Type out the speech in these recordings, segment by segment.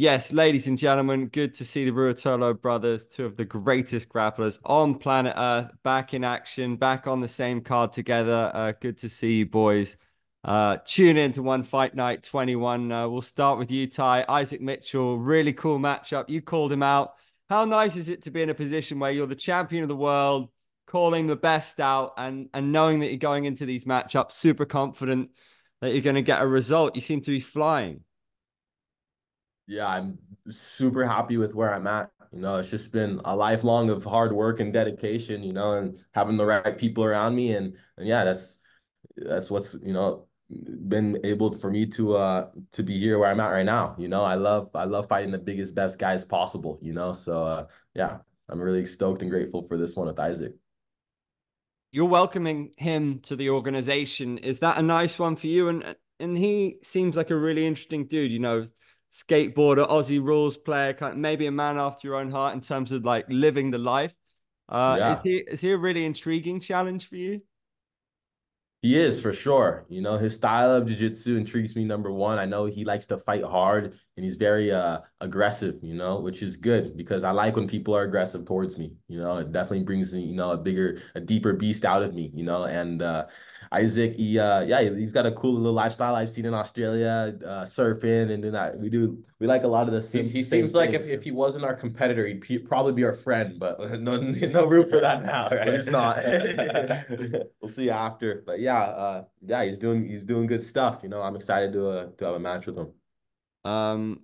Yes, ladies and gentlemen, good to see the Ruotolo brothers, two of the greatest grapplers on planet Earth, back in action, back on the same card together. Good to see you, boys. Tune in to One Fight Night 21. We'll start with you, Ty. Isaac Mitchell, really cool matchup. You called him out. How nice is it to be in a position where you're the champion of the world, calling the best out, and knowing that you're going into these matchups super confident that you're going to get a result? You seem to be flying. Yeah, I'm super happy with where I'm at. It's just been a lifelong of hard work and dedication, and having the right people around me. And yeah, that's what's, been able for me to be here where I'm at right now. I love fighting the biggest, best guys possible, So yeah, I'm really stoked and grateful for this one with Isaac. You're welcoming him to the organization. Is that a nice one for you? And he seems like a really interesting dude, skateboarder, Aussie rules player, kind of maybe a man after your own heart in terms of like living the life. Is Yeah. he a really intriguing challenge for you? He is for sure. His style of jiu-jitsu intrigues me, number one. I know he likes to fight hard and he's very aggressive, which is good because I like when people are aggressive towards me. It definitely brings, a deeper beast out of me, and Isaac, yeah, he's got a cool little lifestyle I've seen in Australia, surfing and doing that. We like a lot of the He same seems like things. if he wasn't our competitor, probably be our friend, but no room for that now, But right? it's not. We'll see after. But yeah, yeah, he's doing good stuff. I'm excited to have a match with him. Um,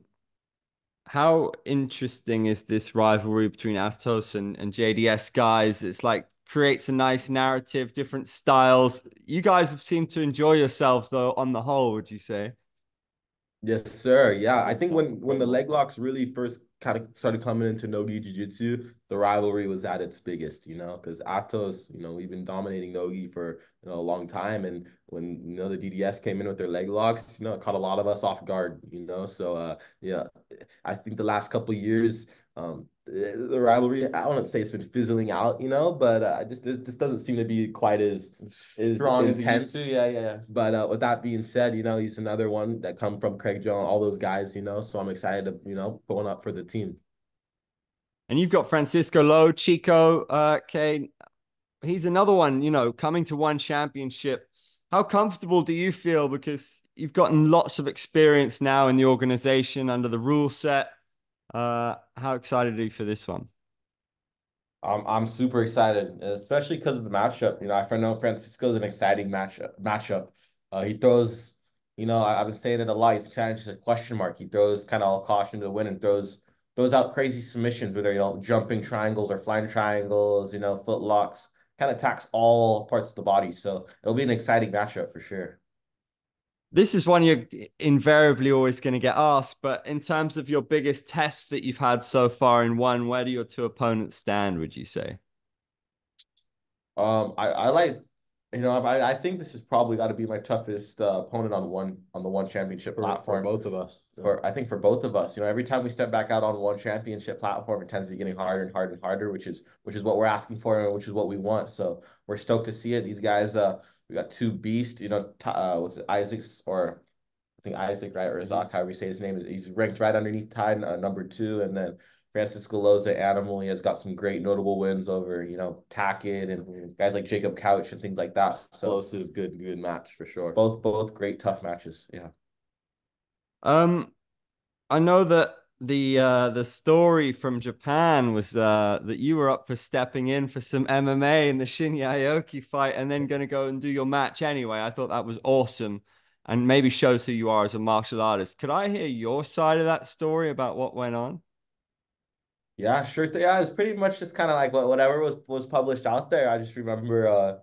how interesting is this rivalry between Atos and JDS guys? It's like creates a nice narrative, different styles. You guys have seemed to enjoy yourselves though, on the whole, would you say? Yes, sir. Yeah, I think when the leg locks really first kind of started coming into Nogi Jiu-Jitsu, the rivalry was at its biggest, because Atos, we've been dominating Nogi for, a long time. And when, the DDS came in with their leg locks, it caught a lot of us off guard, So yeah, I think the last couple of years, the rivalry, I don't say it's been fizzling out, but it just doesn't seem to be quite as Strong as he used intense. to. Yeah, yeah, yeah. But with that being said, he's another one that come from Craig Jones, all those guys, So I'm excited to, going up for the team. And you've got Francisco Lowe, Chico, Kane. He's another one, coming to one championship. How comfortable do you feel? Because you've gotten lots of experience now in the organization under the rule set. How excited are you for this one? I'm super excited, especially because of the matchup. I know Francisco's an exciting matchup. He throws, I've been saying it a lot. He's kind of just a question mark. He throws kind of all caution to the wind and throws out crazy submissions, whether jumping triangles or flying triangles, foot locks, kind of attacks all parts of the body. So it'll be an exciting matchup for sure. This is one you're invariably always going to get asked, but in terms of your biggest tests that you've had so far in one, where do your two opponents stand, would you say? I like, I think this has probably got to be my toughest opponent on the one championship For platform. both of us. Yeah. I think for both of us, every time we step back out on one championship platform, it tends to be getting harder and harder and harder, which is what we're asking for and which is what we want. So we're stoked to see it. These guys, we got two beasts, what's it, Isaac's or I think Isaac, right, or Isaac, however you say his name is. He's ranked right underneath Ty, number two, and then Francisco Loza Animal. He has got some great notable wins over, Tackett and guys like Jacob Couch and things like that. So Explosive, good match for sure. both great tough matches. Yeah. Um, I know that the story from Japan was that you were up for stepping in for some MMA in the Shinya Aoki fight and then going to go and do your match anyway. I thought that was awesome and maybe shows who you are as a martial artist. Could I hear your side of that story about what went on? Yeah, sure. Yeah, it's pretty much just kind of like whatever was published out there. I just remember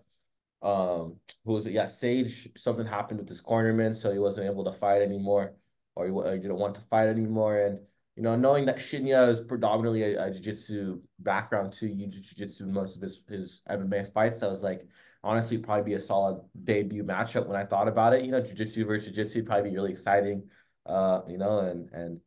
who was it? Yeah, Sage. Something happened with his cornerman, so he wasn't able to fight anymore, or he didn't want to fight anymore. And knowing that Shinya is predominantly a jiu-jitsu background too, you jiu-jitsu most of his MMA fights. I was like, honestly, probably be a solid debut matchup when I thought about it. Jiu-jitsu versus jiu-jitsu would probably be really exciting. And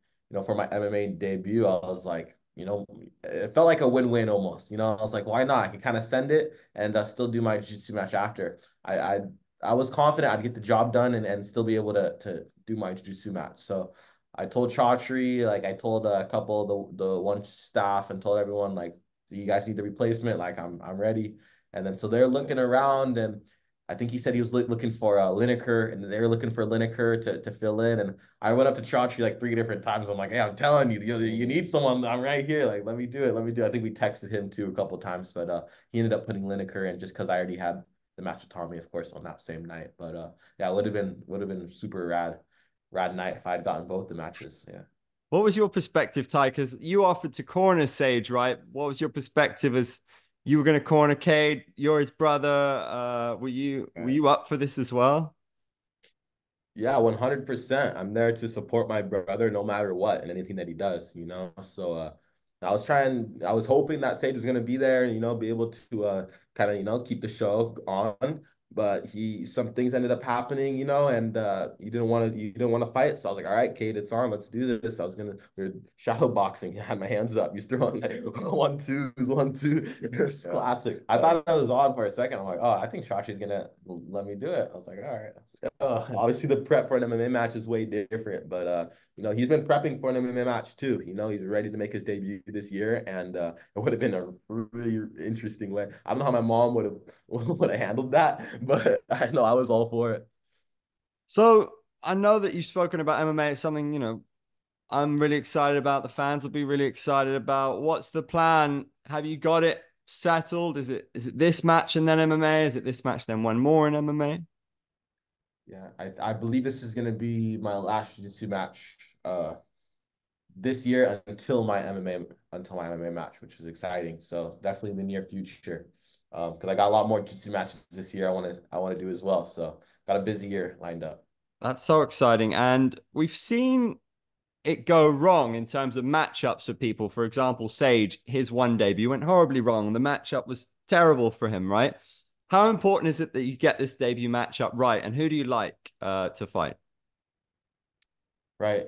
for my MMA debut, I was like, it felt like a win-win almost. I was like, why not? I could kind of send it and still do my jiu-jitsu match after. I was confident I'd get the job done and still be able to do my jiu-jitsu match. So I told Chaudhry, like I told a couple of the one staff and told everyone like, do you guys need the replacement? Like I'm ready. And then so they're looking around, and I think he said he was looking for Lineker, and they were looking for Lineker to fill in. And I went up to Chaudhry like 3 different times. I'm like, hey, I'm telling you, you need someone. I'm right here. Like, let me do it. Let me do it. I think we texted him too a couple of times, but he ended up putting Lineker in just because I already had the match with Tommy, of course, on that same night. But yeah, it would have been super rad night if I had gotten both the matches. Yeah. What was your perspective, Ty? Because you offered to corner Sage, right? What was your perspective as you were going to corner Kade? You're his brother. Were you up for this as well? Yeah, 100%. I'm there to support my brother no matter what and anything that he does, So I was hoping that Sage was gonna be there and be able to kind of, keep the show on. But some things ended up happening, and you didn't want to fight. So I was like, all right, Kate, it's on, let's do this. We are shadow boxing. I had my hands up. He's throwing like 1-2s, 1-2. It's classic. I thought I was on for a second. I'm like, oh, I think Shachi's gonna let me do it. I was like, all right. So, obviously the prep for an MMA match is way different, but he's been prepping for an MMA match too. He's ready to make his debut this year, and it would have been a really interesting way. I don't know how my mom would have handled that, but I know I was all for it. So I know that you've spoken about MMA. It's something, I'm really excited about. The fans will be really excited about. What's the plan? Have you got it settled? Is it this match and then MMA? Is it this match then one more in MMA? Yeah, I believe this is gonna be my last jiu-jitsu match this year until my MMA match, which is exciting. So it's definitely in the near future. Because I got a lot more jiu-jitsu matches this year I want to do as well. So got a busy year lined up. That's so exciting. And we've seen it go wrong in terms of matchups for people. For example, Sage, his one debut went horribly wrong. The matchup was terrible for him, right? How important is it that you get this debut matchup right? And who do you like to fight? Right.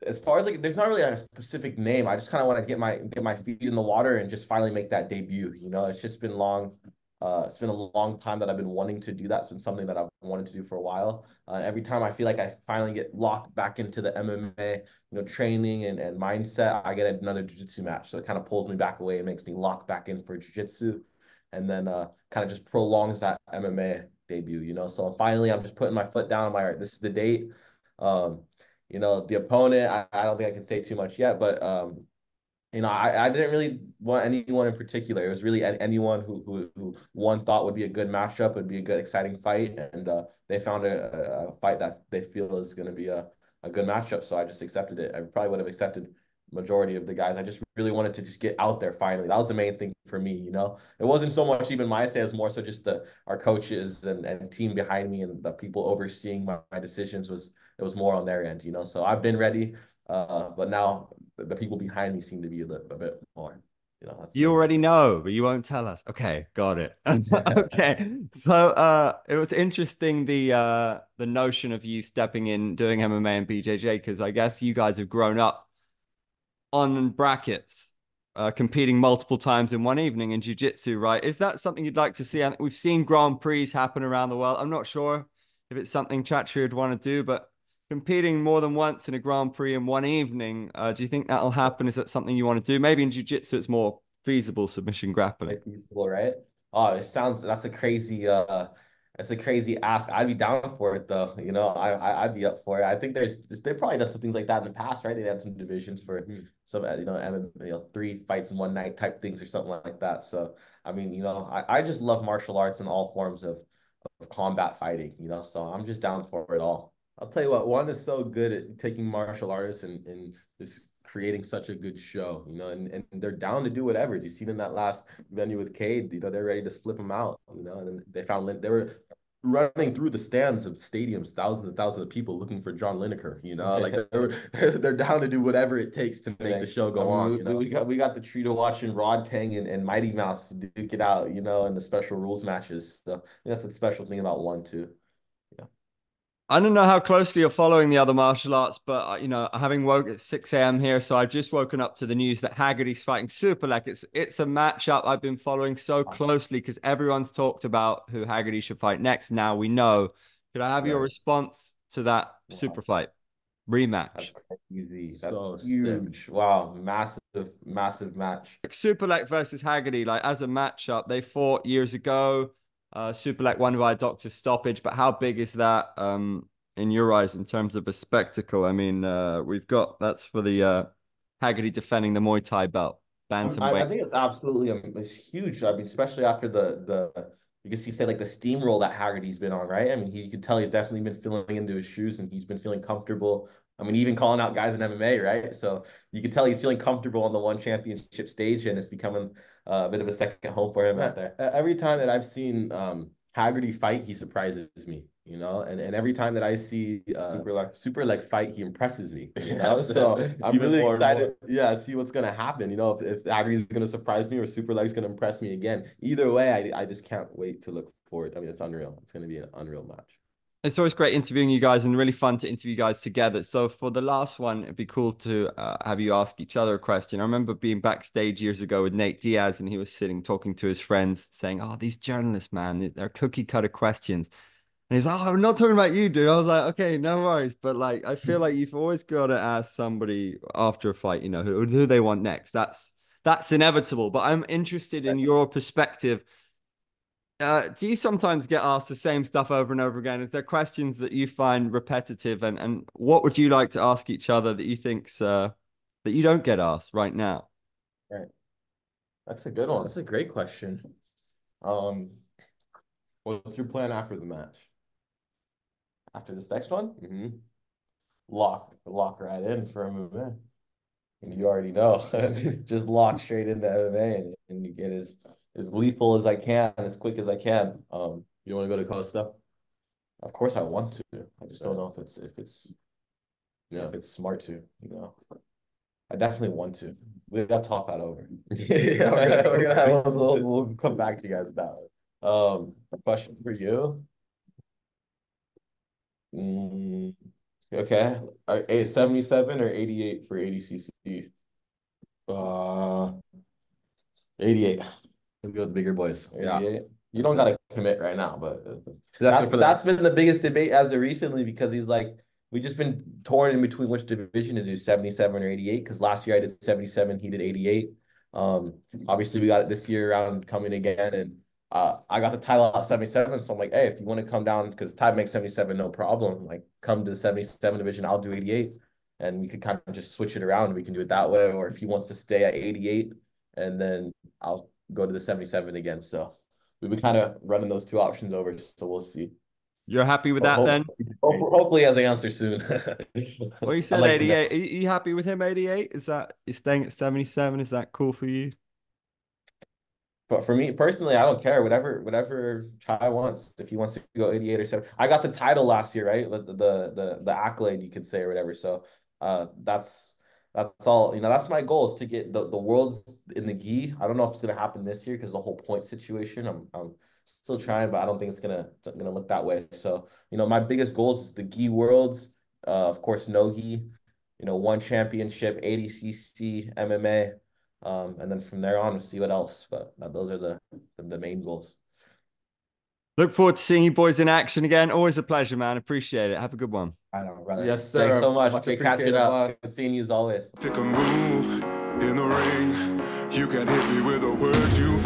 As far as like, there's not really a specific name. I just kind of want to get my feet in the water and just finally make that debut. It's just been long. It's been a long time that I've been wanting to do that. It's been something that I've wanted to do for a while. Every time I feel like I finally get locked back into the MMA, training and mindset, I get another jiu-jitsu match. So it kind of pulls me back away and makes me lock back in for jiu-jitsu, and then kind of just prolongs that MMA debut. So finally, I'm just putting my foot down. I'm like, all right, this is the date. Um, the opponent, I don't think I can say too much yet, but I didn't really want anyone in particular. It was really anyone who one thought would be a good matchup, would be a good, exciting fight, and they found a fight that they feel is going to be a good matchup. So I just accepted it. I probably would have accepted majority of the guys. I just really wanted to just get out there finally. That was the main thing for me. It wasn't so much even my stance, more so just our coaches and team behind me and the people overseeing my decisions. It was more on their end. So I've been ready, but now the people behind me seem to be a bit more. That's the You main thing. already know, but you won't tell us. Okay, got it. Okay. So it was interesting the notion of you stepping in doing MMA and BJJ, because I guess you guys have grown up on brackets, competing multiple times in one evening in jiu-jitsu, right? Is that something you'd like to see? And we've seen Grand Prix happen around the world. I'm not sure if it's something Chatri would want to do, but competing more than once in a Grand Prix in one evening, do you think that'll happen? Is that something you want to do? Maybe in jiu-jitsu it's more feasible submission grappling. Right, feasible, right? Oh, that's a crazy ask. I'd be down for it though. I'd be up for it. I think they probably done some things like that in the past, right? They had some divisions for some, MMA, 3 fights in one night type things or something like that. So, I mean, I just love martial arts and all forms of combat fighting, so I'm just down for it all. I'll tell you what, one is so good at taking martial artists and just creating such a good show, and they're down to do whatever. You seen in that last venue with Cade, they're ready to flip them out, and they were running through the stands of stadiums, thousands and thousands of people looking for John Lineker, like they're down to do whatever it takes to make the show go on. We got the treat of watching Rod Tang and Mighty Mouse duke it out, in the special rules matches. So that's the special thing about one too. I don't know how closely you're following the other martial arts, but having woke at 6 a.m. here, so I've just woken up to the news that Haggerty's fighting Superlek. It's a matchup I've been following so closely because everyone's talked about who Haggerty should fight next. Now we know. Could I have your Right. response to that super fight? rematch. That's crazy. That's So sick. huge. Wow, massive match. Superlek versus Haggerty, like as a matchup, they fought years ago. Superlek won by a doctor's stoppage, but how big is that in your eyes in terms of a spectacle? I mean, we've got that's for the Haggerty defending the Muay Thai belt, I bantamweight. think it's absolutely it's huge. I mean, especially after the you can see say like the steamroll that Haggerty's been on, right? I mean, you can tell he's definitely been feeling into his shoes and he's been feeling comfortable. I mean, even calling out guys in MMA, right? So you can tell he's feeling comfortable on the one championship stage, and it's becoming a bit of a second home for him out there. Every time that I've seen Haggerty fight, he surprises me, you know, and every time that I see super like fight, he impresses me. You know? So I'm really excited, yeah, see what's gonna happen. You know, if Haggerty's gonna surprise me or Super Leg's gonna impress me again. Either way, I just can't wait to look forward. I mean, it's unreal. It's gonna be an unreal match. It's always great interviewing you guys and really fun to interview you guys together. So for the last one, it'd be cool to have you ask each other a question. I remember being backstage years ago with Nate Diaz, and he was sitting talking to his friends, saying, "Oh, these journalists, man, they're cookie cutter questions." And he's like, "Oh, I'm not talking about you, dude." I was like, "Okay, no worries." But like, I feel like you've always got to ask somebody after a fight, you know, who they want next. That's inevitable. But I'm interested in your perspective. Do you sometimes get asked the same stuff over and over again? Is there questions that you find repetitive, and what would you like to ask each other that you think's that you don't get asked right now? Right. That's a good one. That's a great question. Um, what's your plan after the match? After this next one? Lock right in for MMA. And you already know, just lock straight into MMA and you get as lethal as I can, as quick as I can. You want to go to Costa? Of course I want to. I just don't know if it's smart to, you know. I definitely want to. We got to talk that over. Yeah, we'll come back to you guys with that one. Question for you. Okay. 77 or 88 for ADCC? Uh, 88. Let's go with the bigger boys. 88. Yeah. You don't gotta commit right now, but that's been the biggest debate as of recently because he's like, we just been torn in between which division to do, 77 or 88. Because last year I did 77, he did 88. Obviously we got it this year around coming again, and I got the title at 77. So I'm like, hey, if you want to come down, because Ty makes 77, no problem. Like, come to the 77 division, I'll do 88. And we could kind of just switch it around. We can do it that way. Or if he wants to stay at 88, and then I'll go to the 77 again. So we've been kind of running those two options over. So we'll see. You're happy with that then? Hopefully he has an answer soon. Well, you said 88. Are you happy with him 88? Is that you're staying at 77? Is that cool for you? But for me personally, I don't care. Whatever Chai wants. If he wants to go 88 or 7. I got the title last year, right? The accolade you could say or whatever. So that's all. You know, that's my goal is to get the world's in the gi. I don't know if it's gonna happen this year because the whole point situation. I'm still trying, but I don't think it's gonna look that way. So, you know, my biggest goals is the gi worlds, of course, no gi, you know, one championship, ADCC, MMA. And then from there on, we'll see what else. But those are the main goals. Look forward to seeing you boys in action again. Always a pleasure, man. Appreciate it. Have a good one. I know, brother. Yes, sir. Thanks so much. Much Catching up. Good seeing you as always. Pick a move in the ring. You can hit me with a word you